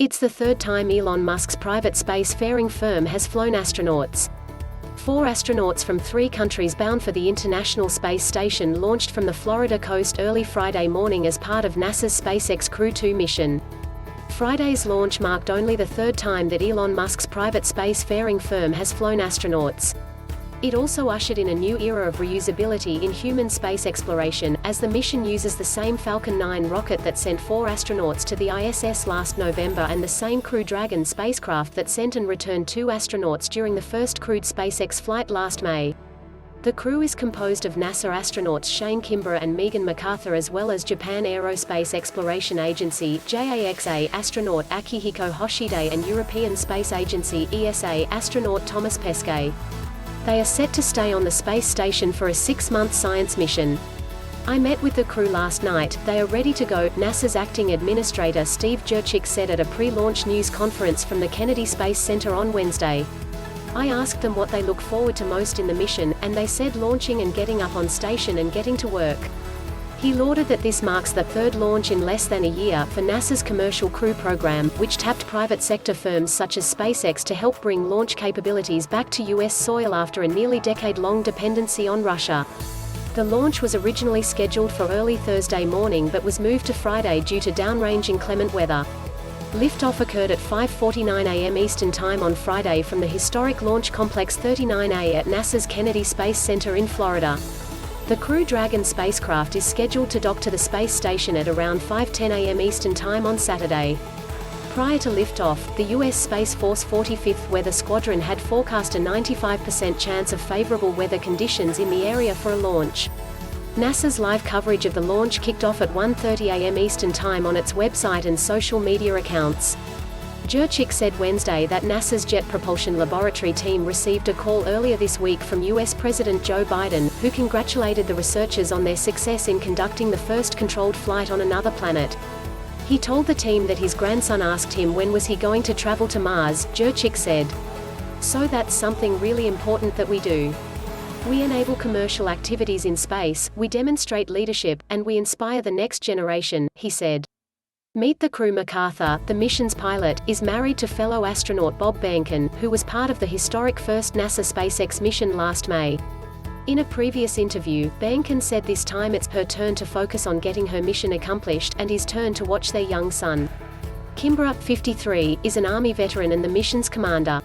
It's the third time Elon Musk's private space-faring firm has flown astronauts. 4 astronauts from 3 countries bound for the International Space Station launched from the Florida coast early Friday morning as part of NASA's SpaceX Crew 2 mission. Friday's launch marked only the third time that Elon Musk's private space-faring firm has flown astronauts. It also ushered in a new era of reusability in human space exploration, as the mission uses the same Falcon 9 rocket that sent 4 astronauts to the ISS last November and the same Crew Dragon spacecraft that sent and returned 2 astronauts during the first crewed SpaceX flight last May. The crew is composed of NASA astronauts Shane Kimbrough and Megan MacArthur as well as Japan Aerospace Exploration Agency (JAXA) astronaut Akihiko Hoshide and European Space Agency (ESA) astronaut Thomas Pesquet. They are set to stay on the space station for a 6-month science mission. "I met with the crew last night, they are ready to go," NASA's acting administrator Steve Jurczyk said at a pre-launch news conference from the Kennedy Space Center on Wednesday. "I asked them what they look forward to most in the mission, and they said launching and getting up on station and getting to work." He lauded that this marks the 3rd launch in less than a year for NASA's Commercial Crew program, which tapped private sector firms such as SpaceX to help bring launch capabilities back to U.S. soil after a nearly decade-long dependency on Russia. The launch was originally scheduled for early Thursday morning but was moved to Friday due to downrange inclement weather. Liftoff occurred at 5:49 a.m. Eastern Time on Friday from the historic Launch Complex 39A at NASA's Kennedy Space Center in Florida. The Crew Dragon spacecraft is scheduled to dock to the space station at around 5:10 a.m. Eastern Time on Saturday. Prior to liftoff, the U.S. Space Force 45th Weather Squadron had forecast a 95% chance of favorable weather conditions in the area for a launch. NASA's live coverage of the launch kicked off at 1:30 a.m. Eastern Time on its website and social media accounts. Jurczyk said Wednesday that NASA's Jet Propulsion Laboratory team received a call earlier this week from U.S. President Joe Biden, who congratulated the researchers on their success in conducting the first controlled flight on another planet. He told the team that his grandson asked him when was he going to travel to Mars, Jurczyk said. "So that's something really important that we do. We enable commercial activities in space, we demonstrate leadership, and we inspire the next generation," he said. Meet the crew. MacArthur, the mission's pilot, is married to fellow astronaut Bob Behnken, who was part of the historic first NASA SpaceX mission last May. In a previous interview, Behnken said this time it's her turn to focus on getting her mission accomplished, and his turn to watch their young son. Kimbrough, 53, is an Army veteran and the mission's commander.